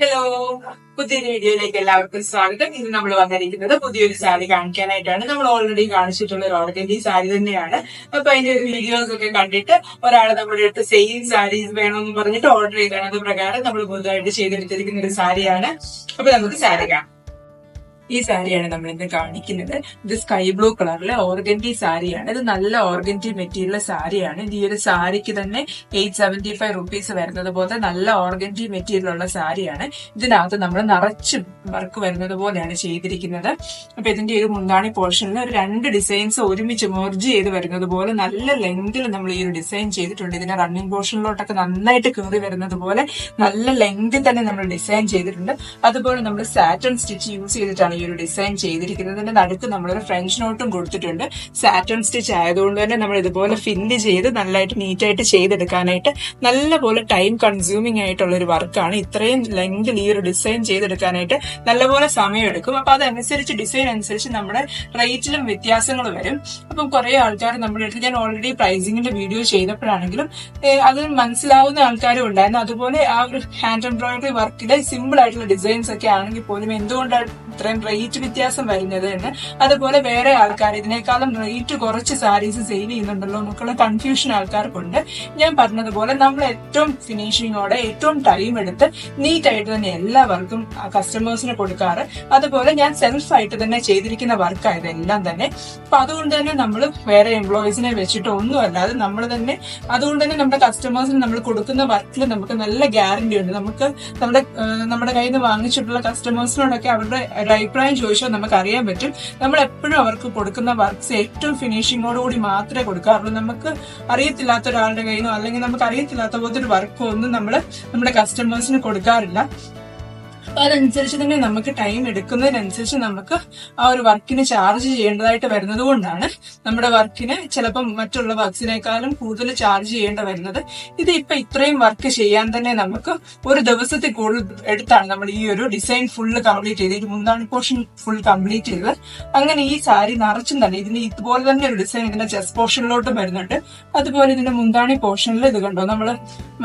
Hello, പുതിയൊരു വീഡിയോയിലേക്ക് എല്ലാവർക്കും സ്വാഗതം. ഇന്ന് നമ്മൾ വന്നിരിക്കുന്നത് പുതിയൊരു സാരി കാണിക്കാനായിട്ടാണ്. നമ്മൾ ഓൾറെഡി കാണിച്ചിട്ടുള്ള ഒരു ഓർഗൻഡി സാരി തന്നെയാണ്. അപ്പൊ അതിന്റെ വീഡിയോസ് ഒക്കെ കണ്ടിട്ട് ഒരാൾ നമ്മുടെ അടുത്ത് സെയിം സാരീസ് വേണമെന്ന് പറഞ്ഞിട്ട് ഓർഡർ ചെയ്താണ്. അത് പ്രകാരം നമ്മൾ പുതുതായിട്ട് ചെയ്തെടുത്തിരിക്കുന്ന ഒരു സാരിയാണ്. അപ്പൊ നമുക്ക് സാരി കാണാം. ഈ സാരിയാണ് നമ്മൾ ഇന്ന് കാണിക്കുന്നത്. ഇത് സ്കൈ ബ്ലൂ കളറിലെ ഓർഗൻഡി സാരിയാണ്. ഇത് നല്ല ഓർഗൻഡി മെറ്റീരിയൽ സാരിയാണ്. ഈ ഒരു സാരിക്ക് തന്നെ 875 റുപ്പീസ് വരുന്നത് പോലെ നല്ല ഓർഗൻഡി മെറ്റീരിയൽ ഉള്ള സാരിയാണ്. ഇതിനകത്ത് നമ്മൾ നിറച്ചും വർക്ക് വരുന്നത് പോലെയാണ് ചെയ്തിരിക്കുന്നത്. അപ്പൊ ഇതിന്റെ ഒരു മുന്താണി പോർഷനിൽ ഒരു 2 ഡിസൈൻസ് ഒരുമിച്ച് മെർജ് ചെയ്ത് വരുന്നത് പോലെ നല്ല ലെങ്തിൽ നമ്മൾ ഈ ഒരു ഡിസൈൻ ചെയ്തിട്ടുണ്ട്. ഇതിന്റെ റണ്ണിങ് പോർഷനിലോട്ടൊക്കെ നന്നായിട്ട് കയറി വരുന്നത് പോലെ നല്ല ലെങ്തിൽ തന്നെ നമ്മൾ ഡിസൈൻ ചെയ്തിട്ടുണ്ട്. അതുപോലെ നമ്മൾ സാറ്റൺ സ്റ്റിച്ച് യൂസ് ചെയ്തിട്ടാണ് ഈ ഒരു ഡിസൈൻ ചെയ്തിരിക്കുന്നതിന്റെ നടുക്ക് നമ്മളൊരു ഫ്രഞ്ച് നോട്ടും കൊടുത്തിട്ടുണ്ട്. സാറ്റൺ സ്റ്റിച്ച് ആയതുകൊണ്ട് തന്നെ നമ്മൾ ഇതുപോലെ ഫില്ല് ചെയ്ത് നല്ലതായിട്ട് നീറ്റായിട്ട് ചെയ്തെടുക്കാനായിട്ട് നല്ലപോലെ ടൈം കൺസ്യൂമിംഗ് ആയിട്ടുള്ള ഒരു വർക്കാണ്. ഇത്രയും ലെങ്തിൽ ഈ ഒരു ഡിസൈൻ ചെയ്തെടുക്കാനായിട്ട് നല്ലപോലെ സമയം എടുക്കും. അപ്പൊ അതനുസരിച്ച് ഡിസൈൻ അനുസരിച്ച് നമ്മുടെ റേറ്റിലും വ്യത്യാസങ്ങൾ വരും. അപ്പം കുറെ ആൾക്കാർ നമ്മുടെ അടുത്ത് ഞാൻ ഓൾറെഡി പ്രൈസിങ്ങിന്റെ വീഡിയോ ചെയ്തപ്പോഴാണെങ്കിലും അത് മനസ്സിലാവുന്ന ആൾക്കാരും ഉണ്ടായിരുന്നു. അതുപോലെ ആ ഒരു ഹാൻഡ് എംബ്രോയിഡറി വർക്കിലെ സിമ്പിൾ ആയിട്ടുള്ള ഡിസൈൻസ് ഒക്കെ ആണെങ്കിൽ പോലും എന്തുകൊണ്ടാണ് ഇത്രയും റേറ്റ് വ്യത്യാസം വരുന്നത് എന്ന്, അതുപോലെ വേറെ ആൾക്കാർ ഇതിനേക്കാളും റേറ്റ് കുറച്ച് സാരീസ് സെയിൽ ചെയ്യുന്നുണ്ടല്ലോ എന്നൊക്കെയുള്ള കൺഫ്യൂഷൻ ആൾക്കാർക്കുണ്ട്. ഞാൻ പറഞ്ഞതുപോലെ നമ്മൾ ഏറ്റവും ഫിനിഷിങ്ങോടെ ഏറ്റവും ടൈം എടുത്ത് നീറ്റായിട്ട് തന്നെ എല്ലാ വർക്കും കസ്റ്റമേഴ്സിന് കൊടുക്കാറ്. അതുപോലെ ഞാൻ സെൽഫായിട്ട് തന്നെ ചെയ്തിരിക്കുന്ന വർക്കായത് എല്ലാം തന്നെ. അപ്പൊ അതുകൊണ്ട് തന്നെ നമ്മൾ വേറെ എംപ്ലോയീസിനെ വെച്ചിട്ട് ഒന്നുമല്ലാതെ നമ്മൾ തന്നെ അതുകൊണ്ട് തന്നെ നമ്മുടെ കസ്റ്റമേഴ്സിന് നമ്മൾ കൊടുക്കുന്ന വർക്കിൽ നമുക്ക് നല്ല ഗ്യാരണ്ടി ഉണ്ട്. നമുക്ക് നമ്മുടെ കയ്യിൽ നിന്ന് വാങ്ങിച്ചിട്ടുള്ള കസ്റ്റമേഴ്സിനോടൊക്കെ അവരുടെ അഭിപ്രായം ചോദിച്ചാൽ നമുക്ക് അറിയാൻ പറ്റും. നമ്മൾ എപ്പോഴും അവർക്ക് കൊടുക്കുന്ന വർക്ക്സ് ഏറ്റവും ഫിനിഷിങ്ങോടുകൂടി മാത്രമേ കൊടുക്കാറുള്ളൂ. നമുക്ക് അറിയത്തില്ലാത്ത ഒരാളുടെ കയ്യിൽ നിന്നോ അല്ലെങ്കിൽ നമുക്ക് അറിയത്തില്ലാത്ത പോലത്തെ ഒരു വർക്കോ ഒന്നും നമ്മൾ നമ്മുടെ കസ്റ്റമേഴ്സിന് കൊടുക്കാറില്ല. അപ്പൊ അതനുസരിച്ച് തന്നെ നമുക്ക് ടൈം എടുക്കുന്നതിനനുസരിച്ച് നമുക്ക് ആ ഒരു വർക്കിന് ചാർജ് ചെയ്യേണ്ടതായിട്ട് വരുന്നത് കൊണ്ടാണ് നമ്മുടെ വർക്കിന് ചിലപ്പം മറ്റുള്ള വർക്ക്സിനേക്കാളും കൂടുതൽ ചാർജ് ചെയ്യേണ്ട വരുന്നത്. ഇത് ഇപ്പൊ ഇത്രയും വർക്ക് ചെയ്യാൻ തന്നെ നമുക്ക് ഒരു ദിവസത്തിൽ കൂടുതൽ എടുത്താണ് നമ്മൾ ഈ ഒരു ഡിസൈൻ ഫുള്ള് കംപ്ലീറ്റ് ചെയ്ത് ഈ മുന്താണി പോർഷൻ ഫുൾ കംപ്ലീറ്റ് ചെയ്ത്. അങ്ങനെ ഈ സാരി നിറച്ചും തന്നെ ഇതിന് ഇതുപോലെ തന്നെ ഒരു ഡിസൈൻ ഇതിന്റെ ചെസ്റ്റ് പോർഷനിലോട്ടും വരുന്നുണ്ട്. അതുപോലെ ഇതിന്റെ മുന്താണി പോർഷനിൽ ഇത് കണ്ടോ, നമ്മള്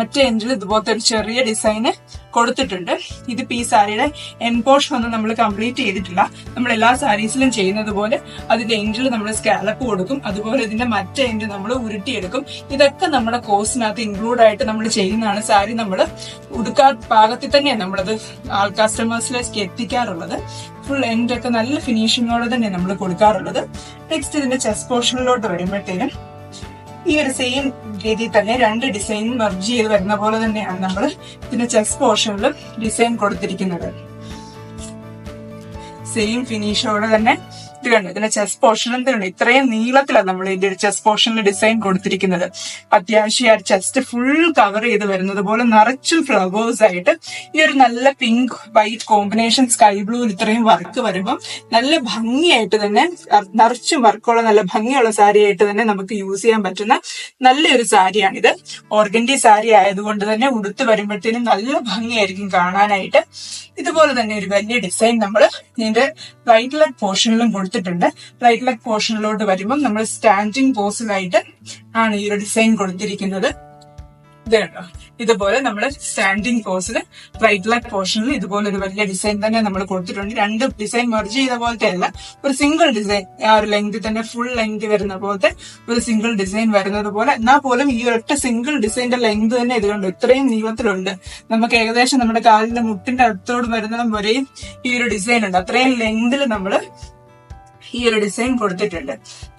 മറ്റേ എൻഡിൽ ഇതുപോലത്തെ ഒരു ചെറിയ ഡിസൈന് കൊടുത്തിട്ടുണ്ട്. ഇത് ഈ സാരിയുടെ എൻ പോർഷൻ ഒന്നും നമ്മൾ കംപ്ലീറ്റ് ചെയ്തിട്ടില്ല. നമ്മൾ എല്ലാ സാരീസിലും ചെയ്യുന്നത് പോലെ അതിന്റെ എൻഡിൽ നമ്മൾ സ്കാലപ്പ് കൊടുക്കും. അതുപോലെ ഇതിന്റെ മറ്റേ എൻഡ് നമ്മൾ ഉരുട്ടിയെടുക്കും. ഇതൊക്കെ നമ്മുടെ കോഴ്സിനകത്ത് ഇൻക്ലൂഡ് ആയിട്ട് നമ്മൾ ചെയ്യുന്നതാണ്. സാരി നമ്മൾ ഉടുക്കാൻ പാകത്തിൽ തന്നെയാണ് നമ്മളത് കസ്റ്റമേഴ്സിലേക്ക് എത്തിക്കാറുള്ളത്. ഫുൾ എൻഡ് ഒക്കെ നല്ല ഫിനിഷിങ്ങോടെ തന്നെ നമ്മൾ കൊടുക്കാറുള്ളത്. നെക്സ്റ്റ് ഇതിന്റെ ചെസ്റ്റ് പോർഷനിലോട്ട് വരുമ്പോഴത്തേനും ഈ ഒരു സെയിം രീതിയിൽ തന്നെ 2 ഡിസൈൻ മെർജ് ചെയ്ത് വരുന്ന പോലെ തന്നെയാണ് നമ്മൾ ഇതിന്റെ ചെസ്റ്റ് പോർഷനിൽ ഡിസൈൻ കൊടുത്തിരിക്കുന്നത്. സെയിം ഫിനിഷോടെ തന്നെ ഇത് കണ്ടു. ഇതിന്റെ ചെസ്റ്റ് പോർഷനിൽ തന്നെ ഇത്രയും നീളത്തിലാണ് നമ്മൾ ഇതിന്റെ ഒരു ചെസ്റ്റ് പോർഷനിൽ ഡിസൈൻ കൊടുത്തിരിക്കുന്നത്. അത്യാവശ്യം ആ ചെസ്റ്റ് ഫുൾ കവർ ചെയ്ത് വരുന്നത് പോലെ നിറച്ചും ഫ്ലവേഴ്സ് ആയിട്ട് ഈ ഒരു നല്ല പിങ്ക് വൈറ്റ് കോമ്പിനേഷൻ സ്കൈ ബ്ലൂവിൽ ഇത്രയും വർക്ക് വരുമ്പം നല്ല ഭംഗിയായിട്ട് തന്നെ നിറച്ചും വർക്കുള്ള നല്ല ഭംഗിയുള്ള സാരി ആയിട്ട് തന്നെ നമുക്ക് യൂസ് ചെയ്യാൻ പറ്റുന്ന നല്ലൊരു സാരിയാണിത്. ഓർഗൻഡി സാരി ആയതുകൊണ്ട് തന്നെ ഉടുത്ത് വരുമ്പോഴത്തേനും നല്ല ഭംഗിയായിരിക്കും കാണാനായിട്ട്. ഇതുപോലെ തന്നെ ഒരു വലിയ ഡിസൈൻ നമ്മൾ ഇതിന്റെ റൈറ്റ് ലെഗ് പോർഷനിലും കൊടുത്തിട്ടുണ്ട്. റൈറ്റ് ലെഗ് പോർഷനിലോട്ട് വരുമ്പോൾ നമ്മൾ സ്റ്റാൻഡിങ് പോസിലായിട്ട് ആണ് ഈ ഒരു ഡിസൈൻ കൊടുത്തിരിക്കുന്നത്. ഇത് കണ്ടോ, ഇതുപോലെ നമ്മൾ സ്റ്റാൻഡിങ് പോസിൽ റൈറ്റ് ലെഗ് പോർഷനിൽ ഇതുപോലെ ഒരു വലിയ ഡിസൈൻ തന്നെ നമ്മൾ കൊടുത്തിട്ടുണ്ട്. 2 ഡിസൈൻ മെർജ് ചെയ്ത പോലത്തെ അല്ല, ഒരു സിംഗിൾ ഡിസൈൻ ആ ഒരു ലെങ്ത് തന്നെ ഫുൾ ലെങ്ത് വരുന്ന പോലത്തെ ഒരു സിംഗിൾ ഡിസൈൻ വരുന്നത് പോലെ. എന്നാൽ പോലും ഈ ഒറ്റ സിംഗിൾ ഡിസൈന്റെ ലെങ്ത് തന്നെ ഇത് കണ്ടു ഇത്രയും നീളത്തിലുണ്ട്. നമുക്ക് ഏകദേശം നമ്മുടെ കാലിന്റെ മുട്ടിന്റെ അടുത്തോട് വരുന്നതും വരെയും ഈ ഒരു ഡിസൈൻ ഉണ്ട്. അത്രയും ലെങ്തിൽ നമ്മൾ ഈ ഒരു ഡിസൈൻ കൊടുത്തിട്ടുണ്ട്.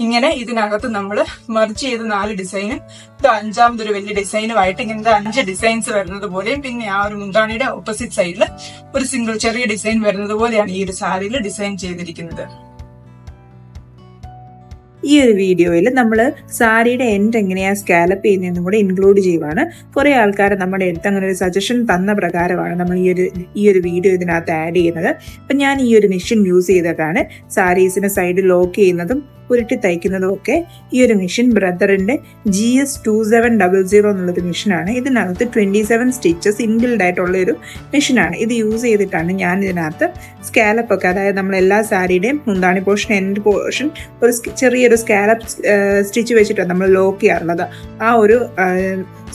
ഇങ്ങനെ ഇതിനകത്ത് നമ്മൾ മെർജ് ചെയ്ത് 4 ഡിസൈനും ഇത് 5ാമതൊരു വലിയ ഡിസൈനുമായിട്ട് ഇങ്ങനത്തെ 5 ഡിസൈൻസ് വരുന്നത് പോലെയും പിന്നെ ആ ഒരു മുന്താണിയുടെ ഓപ്പോസിറ്റ് സൈഡിൽ ഒരു സിംഗിൾ ചെറിയ ഡിസൈൻ വരുന്നത് പോലെയാണ് ഈ ഒരു സാരിയിൽ ഡിസൈൻ ചെയ്തിരിക്കുന്നത്. ഈ ഒരു വീഡിയോയിൽ നമ്മൾ സാരിയുടെ എൻഡ് എങ്ങനെയാണ് സ്കാലപ്പ് ചെയ്യുന്നതെന്നും കൂടെ ഇൻക്ലൂഡ് ചെയ്യുവാണ്. കുറേ ആൾക്കാർ നമ്മുടെ അടുത്ത് അങ്ങനെ ഒരു സജഷൻ തന്ന പ്രകാരമാണ് നമ്മൾ ഈ ഒരു വീഡിയോ ഇതിനകത്ത് ആഡ് ചെയ്യുന്നത്. അപ്പം ഞാൻ ഈ ഒരു മെഷീൻ യൂസ് ചെയ്തിട്ടാണ് സാരീസിന് സൈഡ് ലോക്ക് ചെയ്യുന്നതും ഉരുട്ടി തയ്ക്കുന്നതും ഒക്കെ ഈ ഒരു മെഷീൻ ബ്രദറിന്റെ GS2700 എന്നുള്ളൊരു മെഷീനാണ്. ഇതിനകത്ത് 27 സ്റ്റിച്ചസ് ഇൻബിൽഡ് ആയിട്ടുള്ള ഒരു മെഷീനാണ്. ഇത് യൂസ് ചെയ്തിട്ടാണ് ഞാൻ ഇതിനകത്ത് സ്കാലപ്പ് ഒക്കെ, അതായത് നമ്മൾ എല്ലാ സാരിയുടെയും മുന്താണി പോർഷൻ എൻഡ് പോർഷൻ ഒരു ചെറിയൊരു സ്കാലപ്പ് സ്റ്റിച്ച് വെച്ചിട്ടാണ് നമ്മൾ ലോക്ക് ചെയ്യാറുള്ളത്. ആ ഒരു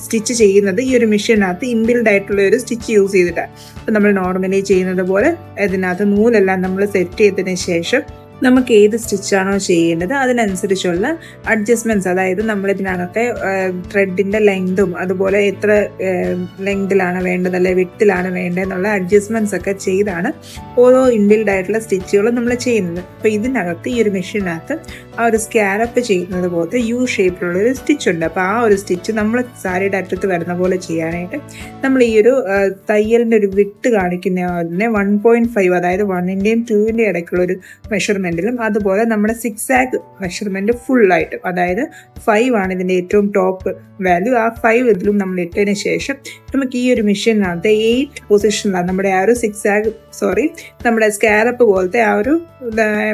സ്റ്റിച്ച് ചെയ്യുന്നത് ഈ ഒരു മെഷീനകത്ത് ഇൻബിൽഡ് ആയിട്ടുള്ള ഒരു സ്റ്റിച്ച് യൂസ് ചെയ്തിട്ടാണ്. അപ്പം നമ്മൾ നോർമലി ചെയ്യുന്നത് പോലെ ഇതിനകത്ത് നൂലെല്ലാം നമ്മൾ സെറ്റ് ചെയ്തതിന് ശേഷം നമുക്ക് ഏത് സ്റ്റിച്ചാണോ ചെയ്യേണ്ടത് അതിനനുസരിച്ചുള്ള അഡ്ജസ്റ്റ്മെൻറ്റ്സ്, അതായത് നമ്മളിതിനകത്തെ ത്രെഡിൻ്റെ ലെങ്തും അതുപോലെ എത്ര ലെങ്തിലാണ് വേണ്ടത് അല്ലെ വിട്ടിലാണ് വേണ്ടതെന്നുള്ള അഡ്ജസ്റ്റ്മെൻറ്റ്സ് ഒക്കെ ചെയ്താണ് ഓരോ ഇൻബിൽഡ് ആയിട്ടുള്ള സ്റ്റിച്ചുകളും നമ്മൾ ചെയ്യുന്നത്. അപ്പോൾ ഇതിനകത്ത് ഈ ഒരു മെഷീനകത്ത് ആ ഒരു സ്കാലപ്പ് ചെയ്യുന്നത് പോലത്തെ യു ഷേപ്പിലുള്ളൊരു സ്റ്റിച്ച് ഉണ്ട്. അപ്പോൾ ആ ഒരു സ്റ്റിച്ച് നമ്മൾ സാരിയുടെ അറ്റത്ത് വരുന്ന പോലെ ചെയ്യാനായിട്ട് നമ്മൾ ഈ ഒരു തയ്യലിൻ്റെ ഒരു വിട്ട് കാണിക്കുന്നതിനെ 1.5, അതായത് 1ന്റെയും 2ന്റെയും ഇടയ്ക്കുള്ള ഒരു മെഷർമെൻറ്റിലും അതുപോലെ നമ്മുടെ 6 മെഷർമെൻറ്റ് ഫുള്ളായിട്ട്, അതായത് 5 ആണ് ഇതിൻ്റെ ഏറ്റവും ടോപ്പ് വാല്യൂ. ആ 5 ഇതിലും നമ്മൾ ഇട്ടതിന് ശേഷം നമുക്ക് ഈ ഒരു മെഷീനകത്ത് 8 പൊസിഷനിലാണ് നമ്മുടെ ആ ഒരു നമ്മുടെ സ്കാലപ്പ് പോലത്തെ ആ ഒരു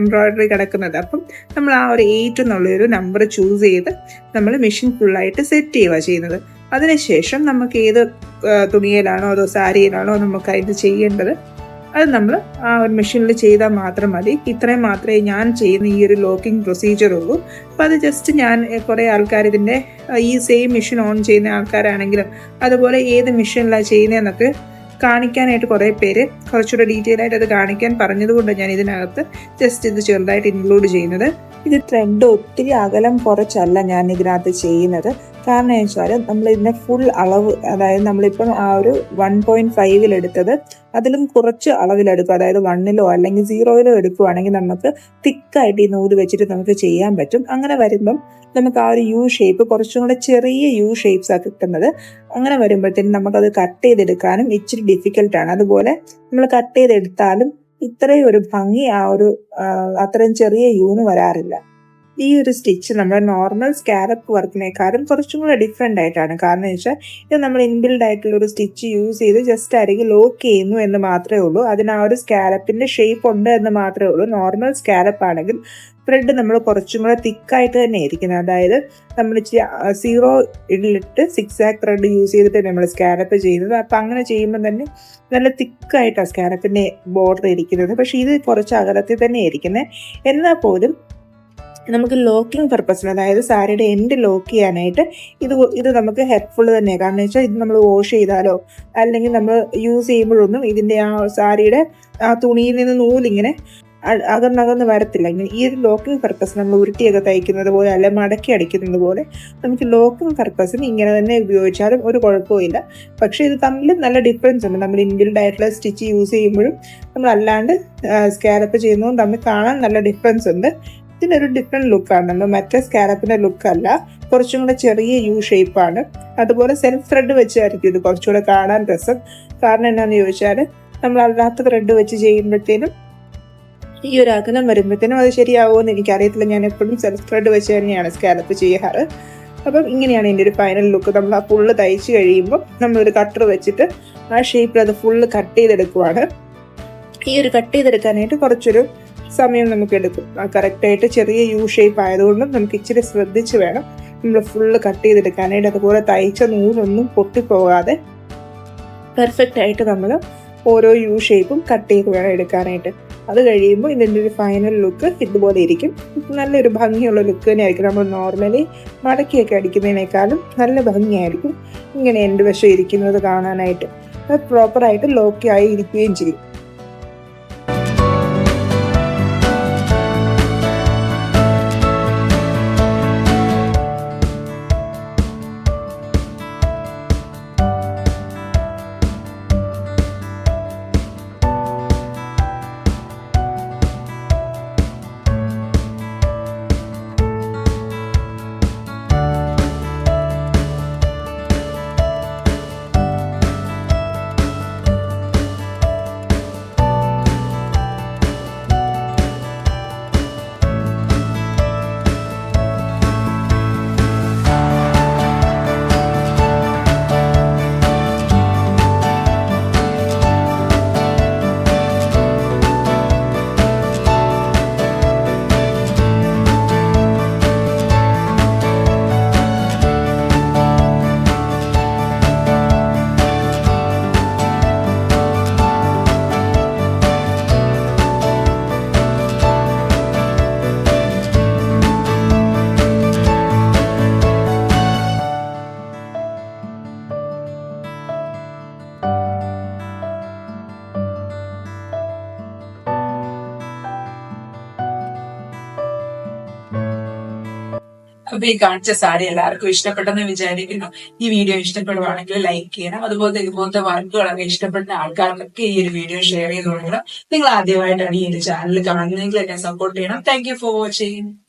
എംബ്രോയിഡറി കിടക്കുന്നത്. അപ്പം നമ്മൾ ആ ഒരു 8 എന്നുള്ളൊരു നമ്പർ ചൂസ് ചെയ്ത് നമ്മൾ മെഷീൻ ഫുള്ളായിട്ട് സെറ്റ് ചെയ്യുക ചെയ്യുന്നത്. അതിനുശേഷം നമുക്ക് ഏത് തുണിയിലാണോ അതോ സാരിയിലാണോ നമുക്ക് ഇത് ചെയ്യേണ്ടത് അത് നമ്മൾ ആ ഒരു മെഷീനിൽ ചെയ്താൽ മാത്രം മതി. ഇത്രയും മാത്രമേ ഞാൻ ചെയ്യുന്ന ഈ ഒരു ലോക്കിംഗ് പ്രൊസീജിയർ ഉള്ളൂ. അപ്പോൾ അത് ജസ്റ്റ് ഞാൻ കുറേ ആൾക്കാർ ഇതിൻ്റെ ഈ സെയിം മെഷീൻ ഓൺ ചെയ്യുന്ന ആൾക്കാരാണെങ്കിലും അതുപോലെ ഏത് മെഷീനിലാണ് ചെയ്യുന്നതെന്നൊക്കെ കാണിക്കാനായിട്ട് കുറേ പേര് കുറച്ചുകൂടെ ഡീറ്റെയിൽ ആയിട്ട് അത് കാണിക്കാൻ പറഞ്ഞതുകൊണ്ട് ഞാൻ ഇതിനകത്ത് ജസ്റ്റ് ഇത് ചെറുതായിട്ട് ഇൻക്ലൂഡ് ചെയ്യുന്നത്. ഇത് ത്രെഡ് ഒത്തിരി അകലം കുറച്ചല്ല ഞാൻ ഇതിനകത്ത് ചെയ്യുന്നത്. കാരണം എന്ന് വെച്ചാൽ നമ്മൾ ഇതിൻ്റെ ഫുൾ അളവ്, അതായത് നമ്മളിപ്പം ആ ഒരു 1.5 എടുത്തത് അതിലും കുറച്ച് അളവിലെടുക്കും, അതായത് 1 അല്ലെങ്കിൽ 0 എടുക്കുകയാണെങ്കിൽ നമുക്ക് തിക്കായിട്ട് ഈ നൂല് വെച്ചിട്ട് നമുക്ക് ചെയ്യാൻ പറ്റും. അങ്ങനെ വരുമ്പം നമുക്ക് ആ ഒരു യു ഷേപ്പ് കുറച്ചും കൂടെ ചെറിയ യു ഷേപ്സാണ് കിട്ടുന്നത്. അങ്ങനെ വരുമ്പോഴത്തേനും നമുക്കത് കട്ട് ചെയ്തെടുക്കാനും ഇച്ചിരി ഡിഫിക്കൽട്ടാണ്. അതുപോലെ നമ്മൾ കട്ട് ചെയ്തെടുത്താലും ഇത്രയും ഒരു ഭംഗി ആ ഒരു അത്രയും ചെറിയ യൂന് വരാറില്ല. ഈ ഒരു സ്റ്റിച്ച് നമ്മുടെ നോർമൽ സ്കാലപ്പ് വർക്കിനേക്കാളും കുറച്ചും കൂടെ ഡിഫറെൻ്റ് ആയിട്ടാണ്. കാരണം എന്ന് വെച്ചാൽ ഇത് നമ്മൾ ഇൻബിൽഡ് ആയിട്ടുള്ള ഒരു സ്റ്റിച്ച് യൂസ് ചെയ്ത് ജസ്റ്റ് അരികെ ലോക്ക് ചെയ്യുന്നു എന്ന് മാത്രമേ ഉള്ളൂ. അതിന് ആ ഒരു സ്കാലപ്പിൻ്റെ ഷേപ്പ് ഉണ്ട് എന്ന് മാത്രമേ ഉള്ളൂ. നോർമൽ സ്കാലപ്പ് ആണെങ്കിൽ ത്രെഡ് നമ്മൾ കുറച്ചും കൂടെ തിക്കായിട്ട് തന്നെ ഇരിക്കുന്നത്, അതായത് നമ്മൾ 0 ഇട്ട് 6 ത്രെഡ് യൂസ് ചെയ്തിട്ട് നമ്മൾ സ്കാലപ്പ് ചെയ്യുന്നത്. അപ്പം അങ്ങനെ ചെയ്യുമ്പോൾ തന്നെ നല്ല തിക്കായിട്ടാണ് സ്കാലപ്പിൻ്റെ ബോർഡർ ഇരിക്കുന്നത്. പക്ഷേ ഇത് കുറച്ച് അകലത്തിൽ തന്നെ ഇരിക്കുന്നത്. എന്നാൽ പോലും നമുക്ക് ലോക്കിംഗ് പർപ്പസിന്, അതായത് സാരിയുടെ എൻഡ് ലോക്ക് ചെയ്യാനായിട്ട് ഇത് നമുക്ക് ഹെൽപ്ഫുൾ തന്നെയാണ്. കാരണം വെച്ചാൽ ഇത് നമ്മൾ വാഷ് ചെയ്താലോ അല്ലെങ്കിൽ നമ്മൾ യൂസ് ചെയ്യുമ്പോഴൊന്നും ഇതിൻ്റെ ആ സാരിയുടെ ആ തുണിയിൽ നിന്ന് നൂലിങ്ങനെ അകന്നകന്ന് വരത്തില്ല. ഇങ്ങനെ ഈ ഒരു ലോക്കിംഗ് പർപ്പസ് നമ്മൾ ഉരുട്ടിയൊക്കെ തയ്ക്കുന്നത് പോലെ അല്ല മടക്കി അടിക്കുന്നത് പോലെ നമുക്ക് ലോക്കിംഗ് പർപ്പസിന് ഇങ്ങനെ തന്നെ ഉപയോഗിച്ചാലും ഒരു കുഴപ്പമില്ല. പക്ഷേ ഇത് തമ്മിൽ നല്ല ഡിഫറൻസ് ഉണ്ട്. നമ്മൾ ഇൻബിൽഡ് ആയിട്ടുള്ള സ്റ്റിച്ച് യൂസ് ചെയ്യുമ്പോഴും നമ്മൾ അല്ലാണ്ട് സ്കാലപ്പ് ചെയ്യുന്നതും തമ്മിൽ കാണാൻ നല്ല ഡിഫറൻസ് ഉണ്ട്. ഇതിനൊരു ഡിഫറെൻറ്റ് ലുക്കാണ്. നമ്മൾ മറ്റേ സ്കാലപ്പിൻ്റെ ലുക്കല്ല, കുറച്ചും കൂടെ ചെറിയ യു ഷേപ്പാണ്. അതുപോലെ സെൽഫ് ത്രെഡ് വെച്ചായിരിക്കും ഇത് കുറച്ചുകൂടെ കാണാൻ രസം. കാരണം എന്താണെന്ന് ചോദിച്ചാൽ നമ്മൾ അല്ലാത്ത ത്രെഡ് വെച്ച് ചെയ്യുമ്പോഴത്തേനും ഈ ഒരു അകലം വരുമ്പോഴത്തേനും അത് ശരിയാവുമെന്ന് എനിക്കറിയത്തില്ല. ഞാൻ എപ്പോഴും സെൽഫ് ത്രെഡ് വെച്ച് തന്നെയാണ് സ്കാലപ്പ് ചെയ്യാറ്. അപ്പം ഇങ്ങനെയാണ് എൻ്റെ ഒരു ഫൈനൽ ലുക്ക്. നമ്മൾ ആ ഫുള്ള് തയ്ച്ച് കഴിയുമ്പോൾ നമ്മളൊരു കട്ടർ വെച്ചിട്ട് ആ ഷേപ്പിൽ അത് ഫുള്ള് കട്ട് ചെയ്തെടുക്കുവാണ്. ഈ ഒരു കട്ട് ചെയ്തെടുക്കാനായിട്ട് കുറച്ചൊരു സമയം നമുക്ക് എടുക്കും. കറക്റ്റായിട്ട് ചെറിയ യു ഷേപ്പ് ആയതുകൊണ്ടും നമുക്ക് ഇച്ചിരി ശ്രദ്ധിച്ച് വേണം നമ്മൾ ഫുള്ള് കട്ട് ചെയ്തെടുക്കാനായിട്ട്. അതുപോലെ തയ്ച്ച നൂലൊന്നും പൊട്ടിപ്പോകാതെ പെർഫെക്റ്റ് ആയിട്ട് നമ്മൾ ഓരോ യു ഷേപ്പും കട്ട് ചെയ്ത് വേണം എടുക്കാനായിട്ട്. അത് കഴിയുമ്പോൾ ഇതിൻ്റെ ഒരു ഫൈനൽ ലുക്ക് ഇതുപോലെ ഇരിക്കും. നല്ലൊരു ഭംഗിയുള്ള ലുക്ക് തന്നെ ആയിരിക്കും. നമ്മൾ നോർമലി മടക്കിയൊക്കെ അടിക്കുന്നതിനേക്കാളും നല്ല ഭംഗിയായിരിക്കും ഇങ്ങനെ എൻ്റെ വശം ഇരിക്കുന്നത് കാണാനായിട്ട്. അത് പ്രോപ്പറായിട്ട് ലോക്ക് ആയി ഇരിക്കുകയും ചെയ്യും. അപ്പൊ ഈ കാണിച്ച സാരി എല്ലാവർക്കും ഇഷ്ടപ്പെട്ടെന്ന് വിചാരിക്കുന്നു. ഈ വീഡിയോ ഇഷ്ടപ്പെടുവാണെങ്കിൽ ലൈക്ക് ചെയ്യണം. അതുപോലെ ഇതുപോലത്തെ വർക്കുകളൊക്കെ ഇഷ്ടപ്പെടുന്ന ആൾക്കാർക്കൊക്കെ ഈ ഒരു വീഡിയോ ഷെയർ ചെയ്ത് കൊടുക്കണം. നിങ്ങൾ ആദ്യമായിട്ടാണ് ഈ ഒരു ചാനൽ കാണുന്നതെങ്കിൽ എന്നെ സപ്പോർട്ട് ചെയ്യണം. Thank you for watching.